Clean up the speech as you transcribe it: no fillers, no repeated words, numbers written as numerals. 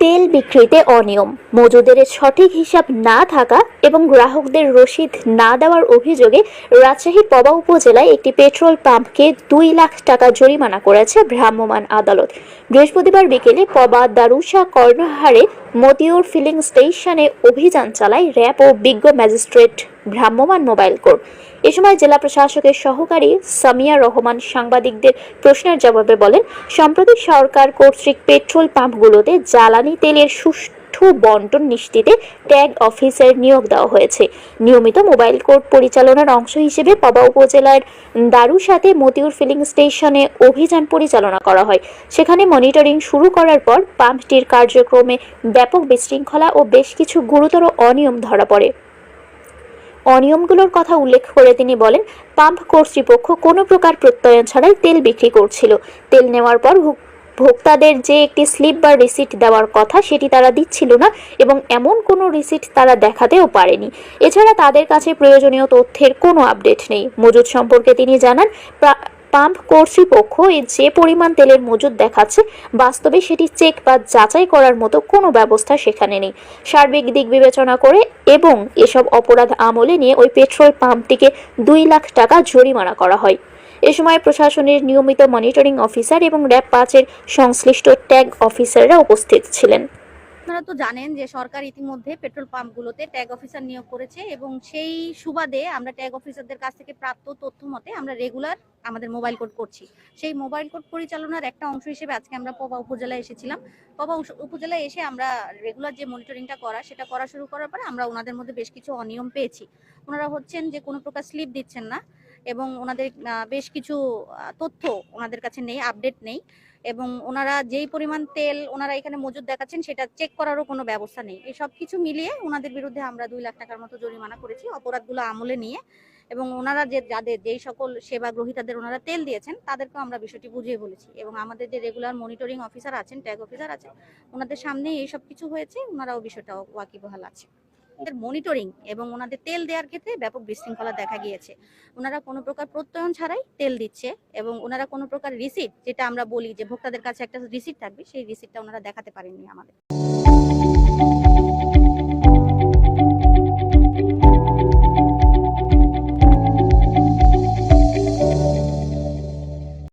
তেল বিক্রিতে অনিয়ম, মজুদের সঠিক হিসাব না থাকা এবং গ্রাহকদের রসিদ না দেওয়ার অভিযোগে রাজশাহীর পবা উপজেলায় একটি পেট্রোল পাম্পকে 2 লাখ টাকা জরিমানা করেছে ভ্রাম্যমাণ আদালত। বৃহস্পতিবার বিকেলে পবা দারুসা কর্ণহারে মতিউর ফিলিং স্টেশনে অভিযান চালায় র্যাব ও বিজ্ঞ ম্যাজিস্ট্রেট ভ্রাম্যমাণ মোবাইল কোর্ট। এ সময় জেলা প্রশাসকের সহকারী সামিয়া রহমান সাংবাদিকদের প্রশ্নের জবাবে বলেন, সম্প্রতি সরকার কর্তৃক পেট্রোল পাম্পগুলোতে জ্বালানি তেলের সুষ্ঠু বন্টন নিশ্চিতে ট্যাগ অফিসার নিয়োগ দেওয়া হয়েছে। নিয়মিত মোবাইল কোর্ট পরিচালনার অংশ হিসেবে পবা উপজেলার দারুসাতে মতিউর ফিলিং স্টেশনে অভিযান পরিচালনা করা হয়। সেখানে মনিটরিং শুরু করার পর পাম্পটির কার্যক্রমে ব্যাপক বিশৃঙ্খলা ও বেশ কিছু গুরুতর অনিয়ম ধরা পড়ে। অনিয়মগুলোর কথা উল্লেখ করে তিনি বলেন, পাম্প কর্তৃপক্ষ কোনো প্রকার প্রত্যয়ন ছাড়াই তেল বিক্রি করছিল। তেল নেওয়ার পর ভোক্তাদের যে একটি স্লিপ বা রিসিট দেওয়ার কথা সেটি তারা দিচ্ছিল না এবং এমন কোনো রিসিট তারা দেখাতেও পারেনি। এছাড়া তাদের কাছে প্রয়োজনীয় তথ্যের কোনো আপডেট নেই। মজুদ সম্পর্কে তিনি জানান, পাম্প কর্তৃপক্ষ যে পরিমাণ তেলের মজুদ দেখাচ্ছে বাস্তবে সেটি চেক বা যাচাই করার মতো কোনো ব্যবস্থা সেখানে নেই। সার্বিক দিক বিবেচনা করে এবং এসব অপরাধ আমলে নিয়ে ওই পেট্রোল পাম্পটিকে 2 লাখ টাকা জরিমানা করা হয়। এ সময় প্রশাসনের নিয়মিত মনিটরিং অফিসার এবং র্যাব 5-এর সংশ্লিষ্ট ট্যাগ অফিসাররা উপস্থিত ছিলেন। আপনারা তো জানেন যে সরকার ইতিমধ্যে পেট্রোল পাম্পগুলোতে ট্যাগ অফিসার নিয়োগ করেছে এবং সেই সুবাদে আমরা ট্যাগ অফিসারদের কাছ থেকে প্রাপ্ত তথ্য মতে আমরা রেগুলার আমাদের মোবাইল কোর্ট করছি। সেই মোবাইল কোর্ট পরিচালনার একটা অংশ হিসেবে আজকে আমরা পবা উপজেলায় এসেছিলাম। পবা উপজেলায় এসে আমরা রেগুলার যে মনিটরিংটা সেটা করা শুরু করার পরে আমরা ওনাদের মধ্যে বেশ কিছু অনিয়ম পেয়েছি। ওনারা হচ্ছেন যে কোনো প্রকার স্লিপ দিচ্ছেন না এবং ওনাদের বেশ কিছু তথ্য ওনাদের কাছে নেই, আপডেট নেই এবং ওনারা যেই পরিমাণ তেল ওনারা এখানে মজুদ দেখাচ্ছেন সেটা চেক করারও কোনো ব্যবস্থা নেই। এই সব কিছু মিলিয়ে ওনাদের বিরুদ্ধে আমরা 2 লাখ টাকার মতো জরিমানা করেছি অপরাধগুলো আমলে নিয়ে এবং ওনারা যেই সকল সেবা গ্রহীতাদের ওনারা তেল দিয়েছেন তাদেরকেও আমরা বিষয়টি বুঝিয়ে বলেছি এবং আমাদের যে রেগুলার মনিটরিং অফিসার আছেন, ট্যাগ অফিসার আছেন, ওনাদের সামনে এই সব কিছু হয়েছে, ওনারাও বিষয়টা ওয়াকিবহাল আছে। মনিটরিং এবং ওনাদের তেল দেওয়ার ক্ষেত্রে ব্যাপক বিশৃঙ্খলা দেখা গিয়েছে। ওনারা কোনো প্রকার প্রত্যয়ন ছাড়াই তেল দিচ্ছে এবং ওনারা কোনো প্রকার রিসিট, যেটা আমরা বলি যে ভোক্তাদের কাছে একটা রিসিট থাকবে, সেই রিসিটটা ওনারা দেখাতে পারেননি আমাদের।